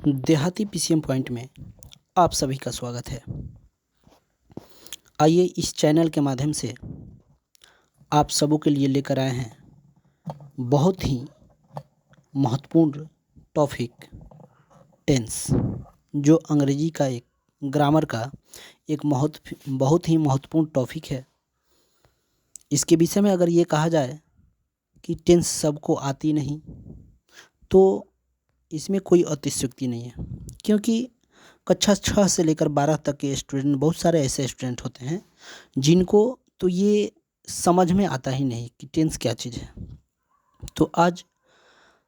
देहाती PCM point में आप सभी का स्वागत है। आइए इस चैनल के माध्यम से आप सबों के लिए लेकर आए हैं बहुत ही महत्वपूर्ण टॉपिक टेंस, जो अंग्रेजी का एक ग्रामर का एक बहुत ही महत्वपूर्ण टॉपिक है। इसके विषय में अगर ये कहा जाए कि टेंस सबको आती नहीं, तो इसमें कोई अतिशयोक्ति नहीं है, क्योंकि कक्षा 6 से लेकर 12 तक के स्टूडेंट, बहुत सारे ऐसे स्टूडेंट होते हैं जिनको तो ये समझ में आता ही नहीं कि टेंस क्या चीज़ है। तो आज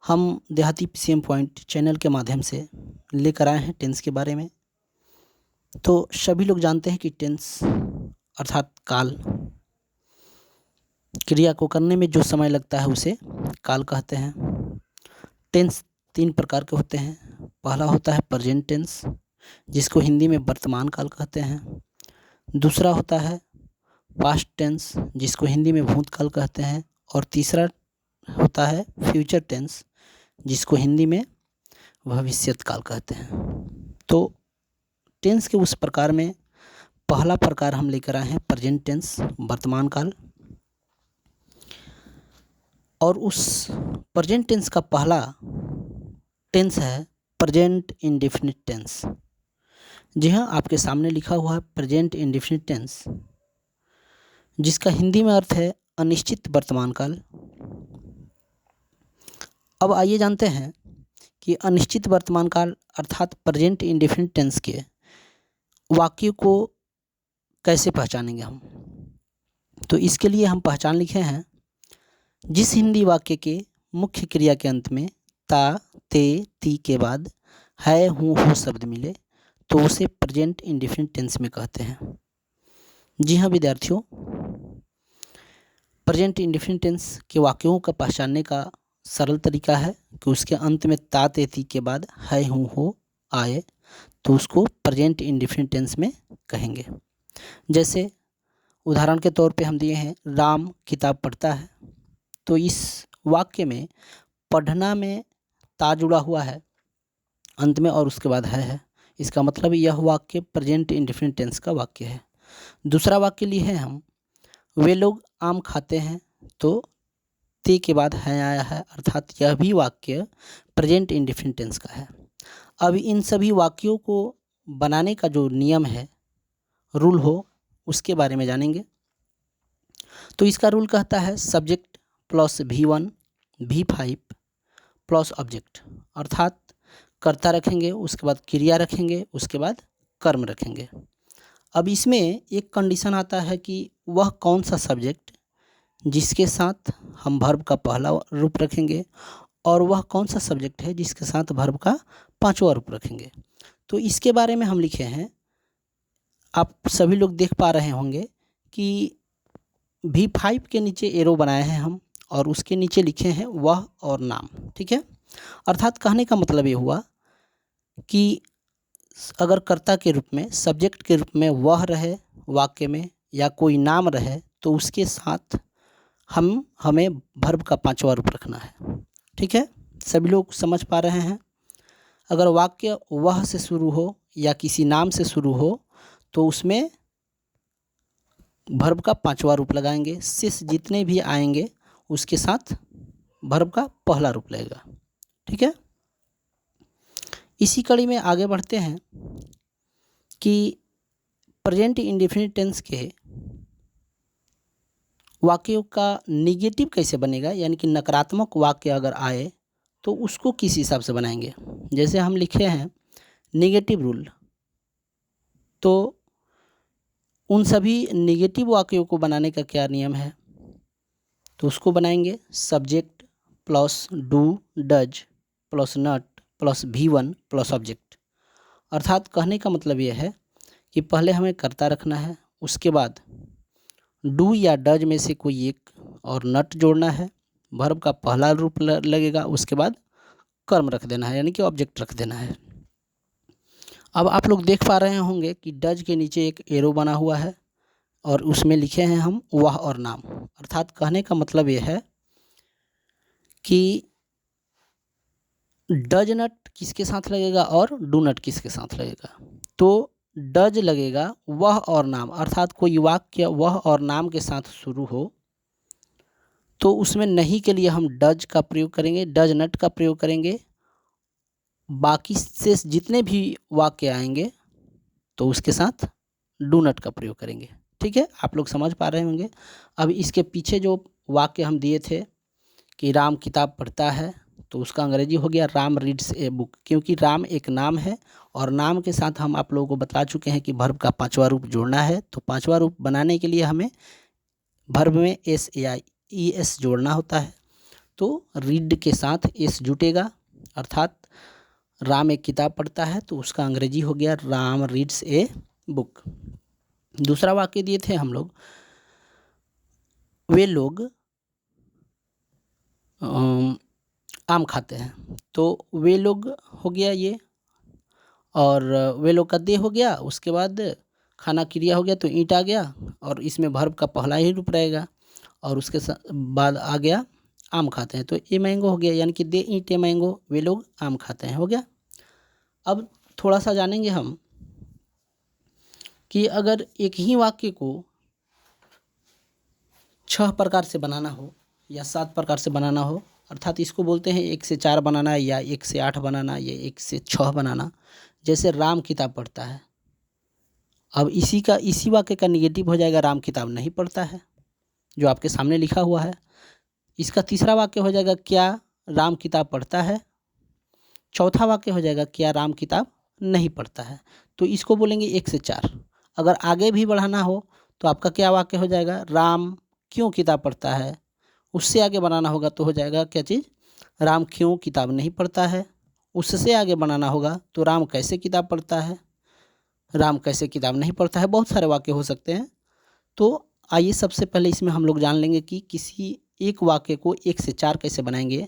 हम देहाती पीसीएम पॉइंट चैनल के माध्यम से लेकर आए हैं टेंस के बारे में। तो सभी लोग जानते हैं कि टेंस अर्थात काल, क्रिया को करने में जो समय लगता है उसे काल कहते हैं। टेंस 3 प्रकार के होते हैं। पहला होता है प्रेजेंट टेंस, जिसको हिंदी में वर्तमान काल कहते हैं। दूसरा होता है पास्ट टेंस, जिसको हिंदी में भूतकाल कहते हैं। और तीसरा होता है फ्यूचर टेंस, जिसको हिंदी में भविष्यत काल कहते हैं। तो टेंस के उस प्रकार में पहला प्रकार हम लेकर आए हैं प्रेजेंट टेंस, वर्तमान काल। और उस प्रेजेंट टेंस का पहला टेंस है प्रेजेंट इंडेफिनिट टेंस। जी हाँ, आपके सामने लिखा हुआ है प्रेजेंट इंडेफिनिट टेंस, जिसका हिंदी में अर्थ है अनिश्चित वर्तमान काल। अब आइए जानते हैं कि अनिश्चित वर्तमान काल अर्थात प्रेजेंट इंडेफिनिट टेंस के वाक्य को कैसे पहचानेंगे हम। तो इसके लिए हम पहचान लिखे हैं, जिस हिंदी वाक्य के मुख्य क्रिया के अंत में ता, ते, ती के बाद है, हूँ, हो शब्द मिले तो उसे प्रेजेंट इंडेफिनिट टेंस में कहते हैं। जी हाँ विद्यार्थियों, प्रेजेंट इंडेफिनिट टेंस के वाक्यों का पहचानने का सरल तरीका है कि उसके अंत में ता, ते, ती के बाद है, हूँ, हो आए तो उसको प्रेजेंट इंडेफिनिट टेंस में कहेंगे। जैसे उदाहरण के तौर पे हम दिए हैं, राम किताब पढ़ता है। तो इस वाक्य में पढ़ना में ता जुड़ा हुआ है अंत में और उसके बाद है। इसका मतलब यह वाक्य प्रेजेंट इंडेफिनिट टेंस का वाक्य है। दूसरा वाक्य लिए हैं हम, वे लोग आम खाते हैं। तो ते के बाद है आया है, अर्थात यह भी वाक्य प्रेजेंट इंडेफिनिट टेंस का है। अब इन सभी वाक्यों को बनाने का जो नियम है, रूल हो, उसके बारे में जानेंगे। तो इसका रूल कहता है subject plus V1 V5 plus object, अर्थात कर्ता रखेंगे, उसके बाद क्रिया रखेंगे, उसके बाद कर्म रखेंगे। अब इसमें एक कंडीशन आता है कि वह कौन सा सब्जेक्ट जिसके साथ हम वर्ब का पहला रूप रखेंगे, और वह कौन सा सब्जेक्ट है जिसके साथ वर्ब का पांचवा रूप रखेंगे। तो इसके बारे में हम लिखे हैं, आप सभी लोग देख पा रहे होंगे कि V5 के नीचे एरो बनाए हैं हम, और उसके नीचे लिखे हैं वह और नाम। ठीक है, अर्थात कहने का मतलब ये हुआ कि अगर कर्ता के रूप में, सब्जेक्ट के रूप में वह रहे वाक्य में, या कोई नाम रहे, तो उसके साथ हमें वर्ब का पांचवा रूप रखना है। ठीक है, सभी लोग समझ पा रहे हैं। अगर वाक्य वह से शुरू हो या किसी नाम से शुरू हो तो उसमें वर्ब का पांचवा रूप लगाएंगे। शेष जितने भी आएंगे उसके साथ वर्ब का पहला रूप लगेगा। ठीक है, इसी कड़ी में आगे बढ़ते हैं कि प्रेजेंट इंडेफिनिट टेंस के वाक्यों का निगेटिव कैसे बनेगा, यानी कि नकारात्मक वाक्य अगर आए तो उसको किस हिसाब से बनाएंगे। जैसे हम लिखे हैं निगेटिव रूल, तो उन सभी निगेटिव वाक्यों को बनाने का क्या नियम है, तो उसको बनाएंगे subject plus do does plus not plus V1 plus object. अर्थात कहने का मतलब यह है कि पहले हमें कर्ता रखना है, उसके बाद डू या डज में से कोई एक और नट जोड़ना है, वर्ब का पहला रूप लगेगा, उसके बाद कर्म रख देना है, यानी कि ऑब्जेक्ट रख देना है। अब आप लोग देख पा रहे होंगे कि डज के नीचे एक एरो बना हुआ है और उसमें लिखे हैं हम वह और नाम। अर्थात कहने का मतलब यह है कि डज नट किसके साथ लगेगा और डू नट किसके साथ लगेगा? तो डज लगेगा वह और नाम, अर्थात कोई वाक्य वह और नाम के साथ शुरू हो तो उसमें नहीं के लिए हम डज का प्रयोग करेंगे, डज नट का प्रयोग करेंगे। बाकी से जितने भी वाक्य आएंगे तो उसके साथ डू नट का प्रयोग करेंगे। ठीक है, आप लोग समझ पा रहे होंगे। अब इसके पीछे जो वाक्य हम दिए थे कि राम किताब पढ़ता है, तो उसका अंग्रेजी हो गया राम रीड्स ए बुक, क्योंकि राम एक नाम है और नाम के साथ हम आप लोगों को बता चुके हैं कि वर्ब का 5वां रूप जोड़ना है। तो 5वां रूप बनाने के लिए हमें वर्ब में S A I E S जोड़ना होता है। तो रीड के साथ एस जुटेगा, अर्थात राम एक किताब पढ़ता है तो उसका अंग्रेजी हो गया राम रीड्स ए बुक। दूसरा वाक्य दिए थे हम लोग, वे लोग आम खाते हैं, तो वे लोग हो गया ये, और वे लोग का दे हो गया, उसके बाद खाना क्रिया हो गया तो ईंट आ गया, और इसमें वर्ब का पहला ही रूप रहेगा, और उसके बाद आ गया आम खाते हैं, तो ए मैंगो हो गया, यानी कि दे ईट ए मैंगो, वे लोग आम खाते हैं, हो गया। अब थोड़ा सा जानेंगे हम कि अगर एक ही वाक्य को 6 प्रकार से बनाना हो या 7 प्रकार से बनाना हो, अर्थात इसको बोलते हैं 1 से 4 बनाना या 1 से 8 बनाना या 1 से 6 बनाना। जैसे राम किताब पढ़ता है, अब इसी वाक्य का निगेटिव हो जाएगा राम किताब नहीं पढ़ता है, जो आपके सामने लिखा हुआ है। इसका तीसरा वाक्य हो जाएगा क्या राम किताब पढ़ता है। चौथा वाक्य हो जाएगा क्या राम किताब नहीं पढ़ता है। तो इसको बोलेंगे 1 से 4। अगर आगे भी बढ़ाना हो तो आपका क्या वाक्य हो जाएगा, राम क्यों किताब पढ़ता है। उससे आगे बनाना होगा तो हो जाएगा क्या चीज़, राम क्यों किताब नहीं पढ़ता है। उससे आगे बनाना होगा तो राम कैसे किताब पढ़ता है, राम कैसे किताब नहीं पढ़ता है। बहुत सारे वाक्य हो सकते हैं। तो आइए सबसे पहले इसमें हम लोग जान लेंगे कि किसी एक वाक्य को 1 से 4 कैसे बनाएंगे।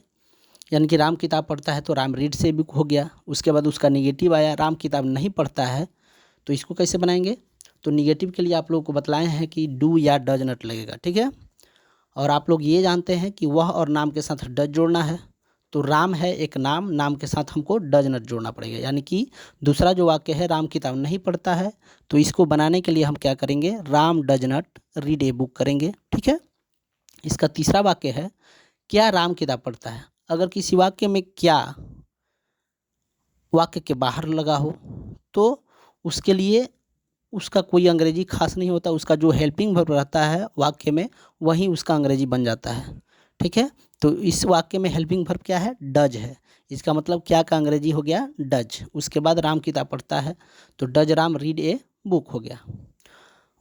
यानी कि राम किताब पढ़ता है तो राम रीड से बुक हो गया, उसके बाद उसका निगेटिव आया राम किताब नहीं पढ़ता है, तो इसको कैसे बनाएंगे। तो निगेटिव के लिए आप लोगों को बतलाए हैं कि डू या डज नट लगेगा, ठीक है। और आप लोग ये जानते हैं कि वह और नाम के साथ डज जोड़ना है, तो राम है एक नाम, नाम के साथ हमको डज नट जोड़ना पड़ेगा। यानी कि दूसरा जो वाक्य है राम किताब नहीं पढ़ता है, तो इसको बनाने के लिए हम क्या करेंगे, Ram does not read a book करेंगे, ठीक है। इसका तीसरा वाक्य है क्या राम किताब पढ़ता है। अगर किसी वाक्य में क्या वाक्य के बाहर लगा हो तो उसके लिए उसका कोई अंग्रेजी खास नहीं होता, उसका जो हेल्पिंग वर्ब रहता है वाक्य में वही उसका अंग्रेजी बन जाता है, ठीक है। तो इस वाक्य में हेल्पिंग वर्ब क्या है, डज है। इसका मतलब क्या का अंग्रेजी हो गया डज। उसके बाद राम किताब पढ़ता है तो does Ram read a book हो गया।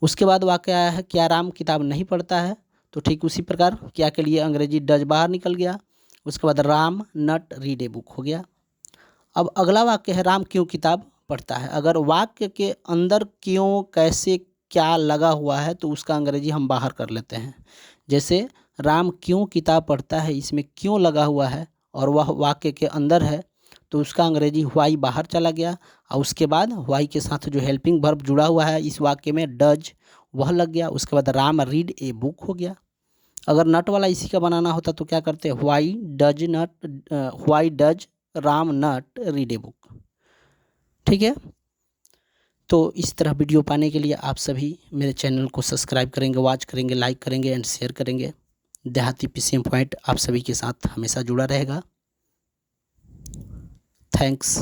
उसके बाद वाक्य आया है क्या राम किताब नहीं पढ़ता है, तो ठीक उसी प्रकार क्या के लिए अंग्रेजी डज बाहर निकल गया। उसके बाद Ram not read a book हो गया। अब अगला वाक्य है राम क्यों किताब पढ़ता है। अगर वाक्य के अंदर क्यों कैसे क्या लगा हुआ है तो उसका अंग्रेजी हम बाहर कर लेते हैं। जैसे राम क्यों किताब पढ़ता है, इसमें क्यों लगा हुआ है और वह वाक्य के अंदर है, तो उसका अंग्रेजी वाई बाहर चला गया, और उसके बाद वाई के साथ जो हेल्पिंग वर्ब जुड़ा हुआ है इस वाक्य में डज वह लग गया। उसके बाद राम रीड ए बुक हो गया। अगर नट वाला इसी का बनाना होता तो क्या करते, why does Ram not read a book, ठीक है। तो इस तरह वीडियो पाने के लिए आप सभी मेरे चैनल को सब्सक्राइब करेंगे, वॉच करेंगे, लाइक करेंगे एंड शेयर करेंगे। देहाती पीसीएम पॉइंट आप सभी के साथ हमेशा जुड़ा रहेगा। थैंक्स।